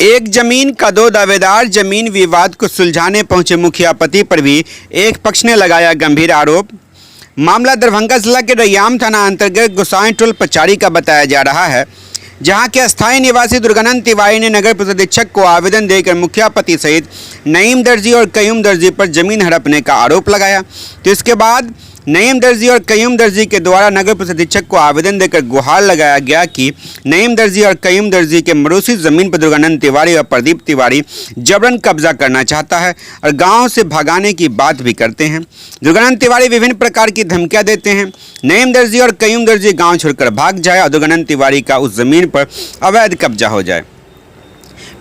एक जमीन का दो दावेदार। जमीन विवाद को सुलझाने पहुंचे मुखिया पति पर भी एक पक्ष ने लगाया गंभीर आरोप। मामला दरभंगा जिला के रैयाम थाना अंतर्गत गोसाई टोल पचारी का बताया जा रहा है, जहां के अस्थायी निवासी दुर्गानंद तिवारी ने नगर प्रतिक्षक को आवेदन देकर मुखिया पति सहित नईम दर्जी और कयूम दर्जी पर जमीन हड़पने का आरोप लगाया। तो इसके बाद नईम दर्जी और कयूम दर्जी के द्वारा नगर प्रतिक्षक को आवेदन देकर गुहार लगाया गया कि नईम दर्जी और कयूम दर्जी के मरूसी जमीन पर दुर्गानंद तिवारी और प्रदीप तिवारी जबरन कब्जा करना चाहता है और गांव से भगाने की बात भी करते हैं। दुर्गानंद तिवारी विभिन्न प्रकार की धमकियां देते हैं। नईम दर्जी और कयूम दर्जी गाँव छोड़कर भाग जाए और दुर्गानंद तिवारी का उस जमीन पर अवैध कब्जा हो जाए।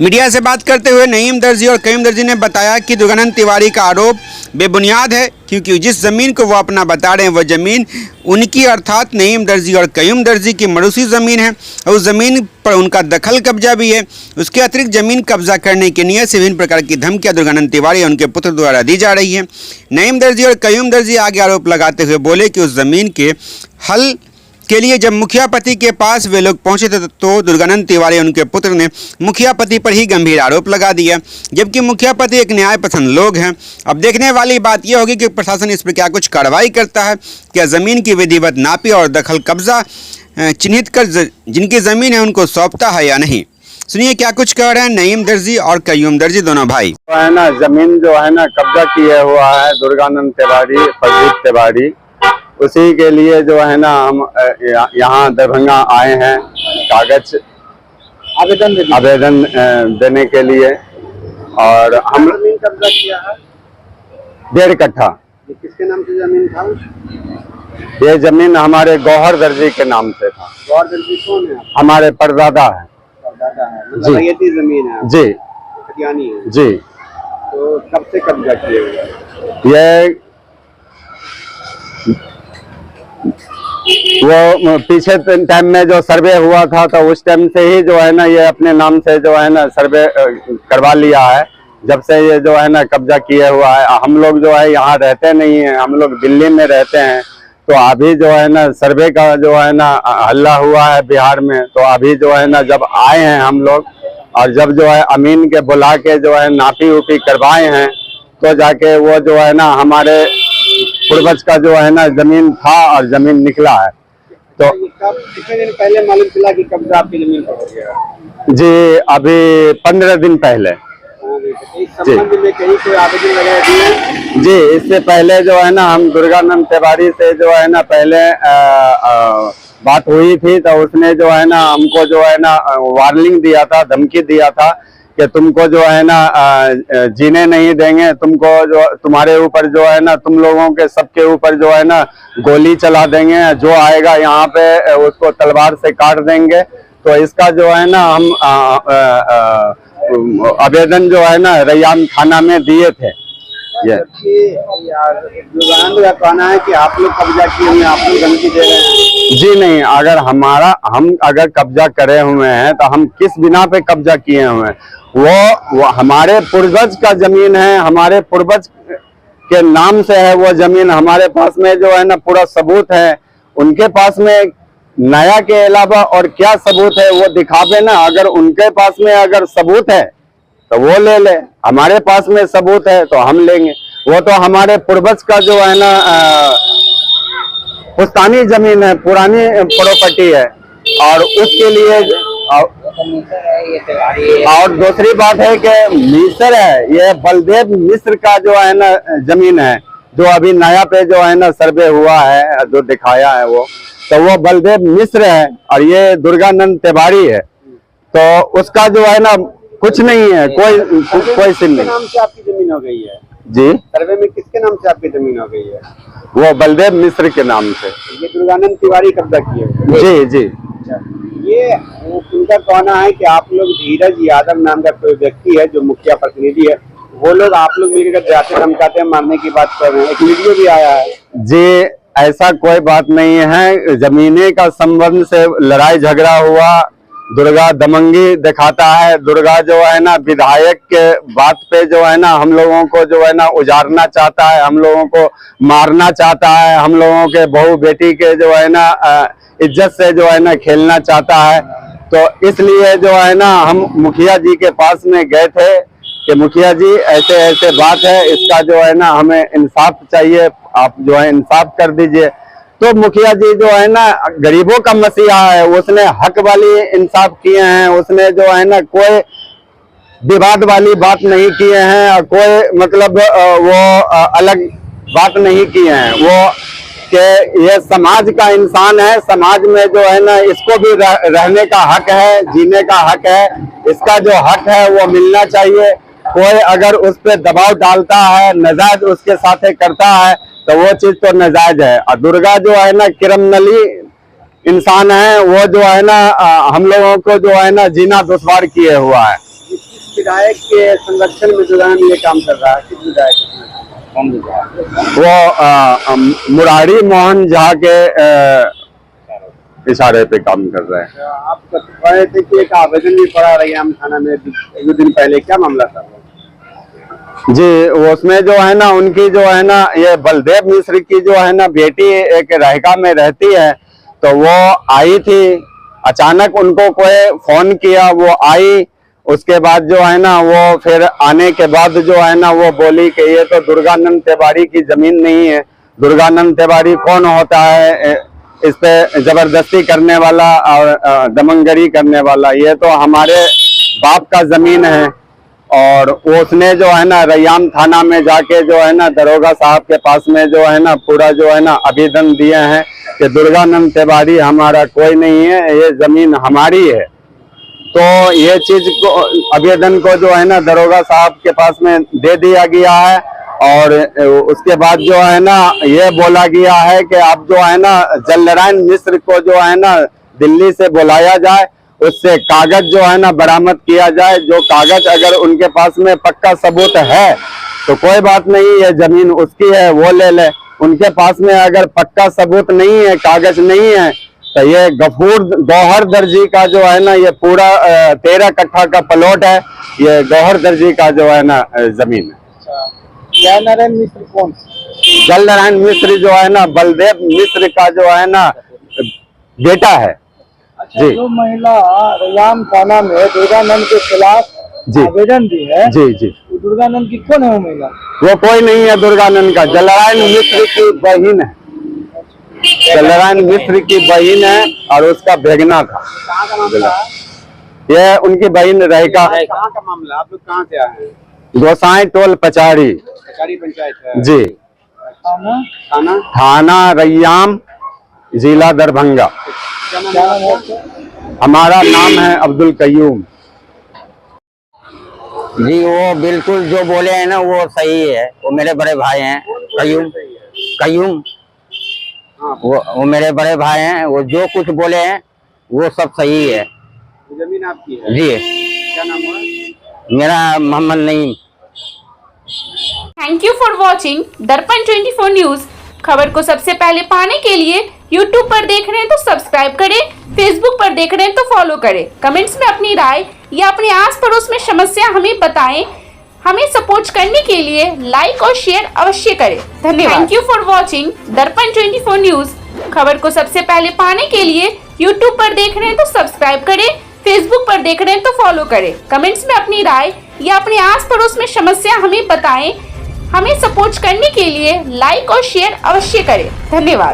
मीडिया से बात करते हुए नईम दर्जी और कयूम दर्जी ने बताया कि दुर्गानंद तिवारी का आरोप बेबुनियाद है, क्योंकि जिस ज़मीन को वो अपना बता रहे हैं वह ज़मीन उनकी अर्थात नईम दर्जी और कयूम दर्जी की मरूसी ज़मीन है और उस ज़मीन पर उनका दखल कब्जा भी है। उसके अतिरिक्त ज़मीन कब्जा करने की नीयत से विभिन्न प्रकार की धमकियां दुर्गानंद तिवारी और उनके पुत्र द्वारा दी जा रही है। नईम दर्जी और कयूम दर्जी आगे आरोप लगाते हुए बोले कि उस ज़मीन के हल के लिए जब मुखिया पति के पास वे लोग पहुंचे थे तो दुर्गानंद तिवारी और उनके पुत्र ने मुखिया पति पर ही गंभीर आरोप लगा दिया, जबकि मुखिया पति एक न्याय पसंद लोग हैं। अब देखने वाली बात यह होगी कि प्रशासन इस पर क्या कुछ कार्रवाई करता है, क्या ज़मीन की विधिवत नापी और दखल कब्जा चिन्हित कर जिनकी ज़मीन है उनको सौंपता है या नहीं। सुनिए क्या कुछ कह रहे हैं नईम दर्जी और कयूम दर्जी दोनों भाई। तो है ना, जमीन जो है ना कब्जा किए हुआ है दुर्गानंद तिवारी प्रदीप तिवारी, उसी के लिए जो है ना हम यहाँ दरभंगा आए हैं कागज आवेदन देने के लिए। और हम जमीन कब्जा किया है 1.5 कट्ठा। ये किसके नाम से जमीन था? ये जमीन हमारे गौहर दर्जी के नाम से था। गौहर दर्जी कौन है? हमारे परदादा है। परदादा है, मतलब रैयती जमीन है जी खतियानी है जी। तो कब से कब्जा किए हुए? ये वो पीछे टाइम में जो सर्वे हुआ था तो उस टाइम से ही जो है ना ये अपने नाम से जो है ना सर्वे करवा लिया है। जब से ये जो है ना कब्जा किए हुआ है, हम लोग जो है यहाँ रहते नहीं हैं, हम लोग दिल्ली में रहते हैं। तो अभी जो है ना सर्वे का जो है ना हल्ला हुआ है बिहार में, तो अभी जो है ना जब आए हैं हम लोग और जब जो है अमीन के बुला के जो है नापी उपी करवाए हैं, तो जाके वो जो है ना हमारे पूर्वज का जो है ना जमीन था और जमीन निकला है। तो कितने दिन पहले मालूम चला कि कब्जा आपकी जमीन पर हो गया? जी अभी 15 दिन पहले। इस संबंध में कहीं कोई आवेदन वगैरह दिए? जी इससे पहले जो है ना हम दुर्गानंद तिवारी से जो है ना पहले बात हुई थी, तो उसने जो है ना हमको जो है ना वार्निंग दिया था, धमकी दिया था कि तुमको जो है ना जीने नहीं देंगे, तुमको जो तुम्हारे ऊपर जो है ना तुम लोगों के सबके ऊपर जो है ना गोली चला देंगे, जो आएगा यहाँ पे उसको तलवार से काट देंगे। तो इसका जो है ना हम आवेदन जो है ना रैयाम थाना में दिए थे। दुर्गानंद का कहना है कि आप लोग कब्जा किए हुए, आप लोग धमकी दे रहे हैं। जी नहीं, अगर हम अगर कब्जा करे हुए हैं तो हम किस बिना पे कब्जा किए हुए हैं? वो हमारे पूर्वज का जमीन है, हमारे पूर्वज के नाम से है वो जमीन। हमारे पास में जो है ना पूरा सबूत है, उनके पास में नया के अलावा और क्या सबूत है वो दिखावे ना। अगर उनके पास में अगर सबूत है तो वो ले ले, हमारे पास में सबूत है तो हम लेंगे। वो तो हमारे पूर्वज का जो है ना पुश्तैनी जमीन है, पुरानी प्रॉपर्टी है। और उसके लिए और दूसरी बात है कि मिस्र है, ये बलदेव मिश्र का जो है ना जमीन है, जो अभी नया पे जो है ना सर्वे हुआ है, जो दिखाया है वो बलदेव मिश्र है और ये दुर्गानंद तिवारी है। तो उसका जो है ना कुछ नहीं है, कोई सिन नहीं। नाम से आपकी जमीन हो गई है जी? सर्वे में किसके नाम से आपकी जमीन हो गई है? वो बलदेव मिश्र के नाम से। ये दुर्गानंद तिवारी कब्जा किए हुए? जी जी। ये उनका कहना है कि आप लोग धीरज यादव नाम का कोई व्यक्ति है जो मुखिया प्रतिनिधि है, वो लोग आप लोग मिलकर जाते धमकाते हैं, मारने की बात कर रहे हैं। एक वीडियो भी आया है। जी ऐसा कोई बात नहीं है, जमीने का संबंध से लड़ाई झगड़ा हुआ, दुर्गा दमंगी दिखाता है। दुर्गा जो है ना विधायक के बात पे जो है ना हम लोगों को जो है ना उजाड़ना चाहता है, हम लोगों को मारना चाहता है, हम लोगों के बहू बेटी के जो है ना इज्जत से जो है ना खेलना चाहता है। तो इसलिए जो है ना हम मुखिया जी के पास में गए थे कि मुखिया जी ऐसे ऐसे बात है, इसका जो है ना हमें इंसाफ चाहिए, आप जो है इंसाफ कर दीजिए। तो मुखिया जी जो है ना गरीबों का मसीहा है, उसने हक वाली इंसाफ किए हैं, उसने जो है ना कोई विवाद वाली बात नहीं किए हैं और कोई मतलब वो अलग बात नहीं किए हैं। वो कि ये समाज का इंसान है, समाज में जो है ना इसको भी रहने का हक है, जीने का हक है, इसका जो हक है वो मिलना चाहिए। कोई अगर उस पर दबाव डालता है, नाजायज उसके साथ करता है तो वो चीज तो नाजायज है। और दुर्गा जो है ना क्रिमिनली इंसान है, वो जो है ना हम लोगों को जो है ना जीना दुश्वार किए हुआ है। किस विधायक के संरक्षण में दुर्गा नंद ये काम कर रहा है? किस विधायक? कौन विधायक? वो मुरारी मोहन झा के इशारे पे काम कर रहे हैं। आप कह रहे थे कि एक आवेदन भी पड़ा रैयाम थाना में एक दो दिन पहले, क्या मामला था? जी, उसमें जो है ना उनकी जो है ना ये बलदेव मिश्र की जो है ना बेटी एक रहका में रहती है, तो वो आई थी, अचानक उनको कोई फोन किया, वो आई, उसके बाद जो है ना वो फिर आने के बाद जो है ना वो बोली कि ये तो दुर्गानंद तिवारी की जमीन नहीं है। दुर्गानंद तिवारी कौन होता है इस पे जबरदस्ती करने वाला और दमनगरी करने वाला? ये तो हमारे बाप का जमीन है। और उसने जो है ना रैयाम थाना में जाके जो है ना दरोगा साहब के पास में जो है ना पूरा जो है ना आवेदन दिए हैं कि दुर्गानंद तिवारी हमारा कोई नहीं है, ये जमीन हमारी है। तो ये चीज को आवेदन को जो है ना दरोगा साहब के पास में दे दिया गया है। और उसके बाद जो है ना ये बोला गया है कि आप जो है ना जलनारायण मिश्र को जो है ना दिल्ली से बुलाया जाए, उससे कागज जो है ना बरामद किया जाए। जो कागज अगर उनके पास में पक्का सबूत है तो कोई बात नहीं, ये जमीन उसकी है, वो ले ले। उनके पास में अगर पक्का सबूत नहीं है, कागज नहीं है, तो ये गौहर दर्जी का जो है ना ये पूरा 13 कट्ठा का प्लॉट है, ये गौहर दर्जी का जो है ना जमीन है। जलनारायण मिश्र कौन? जलनारायण मिश्र जो है ना बलदेव मिश्र का जो है ना बेटा है। जी, जो महिला रैयाम थाना में दुर्गानंद के खिलाफ आवेदन दी है, जी जी, दुर्गानंद की कौन है वो महिला? वो कोई नहीं है दुर्गानंद का, जलनारायण मिश्र की बहन है। जलनारायण मिश्र की बहन है और उसका भेगना था। कहाँ का मामला है? ये उनकी बहन रहेगा। कहाँ का मामला? आप लोग कहाँ से आए हैं? गोसाई टोल पचारी पंचायत है जी। थाना रैयाम, जिला दरभंगा। क्या नाम है? हमारा नाम है अब्दुल कयूम जी। वो बिल्कुल जो बोले हैं ना वो सही है। वो मेरे बड़े भाई हैं, कयूम वो मेरे बड़े भाई हैं। वो जो कुछ बोले हैं वो सब सही है। जमीन आपकी है? जी। क्या नाम हुआ? मेरा Mohammad Naeem. Thank you for watching Darpan 24 news. खबर को सबसे पहले पाने के लिए यूट्यूब पर देख रहे हैं तो सब्सक्राइब करें, फेसबुक पर देख रहे हैं तो फॉलो करें। कमेंट्स में अपनी राय या अपने आस पड़ोस में समस्या हमें बताएं। हमें सपोर्ट करने के लिए लाइक और शेयर अवश्य करें। धन्यवाद। Thank you for watching Darpan 24 news. खबर को सबसे पहले पाने के लिए यूट्यूब पर देख रहे हैं तो सब्सक्राइब करें, फेसबुक पर देख रहे हैं तो फॉलो करें। कमेंट्स में अपनी राय या अपने आस पड़ोस में समस्या हमें बताएं। हमें सपोर्ट करने के लिए लाइक और शेयर अवश्य करें। धन्यवाद।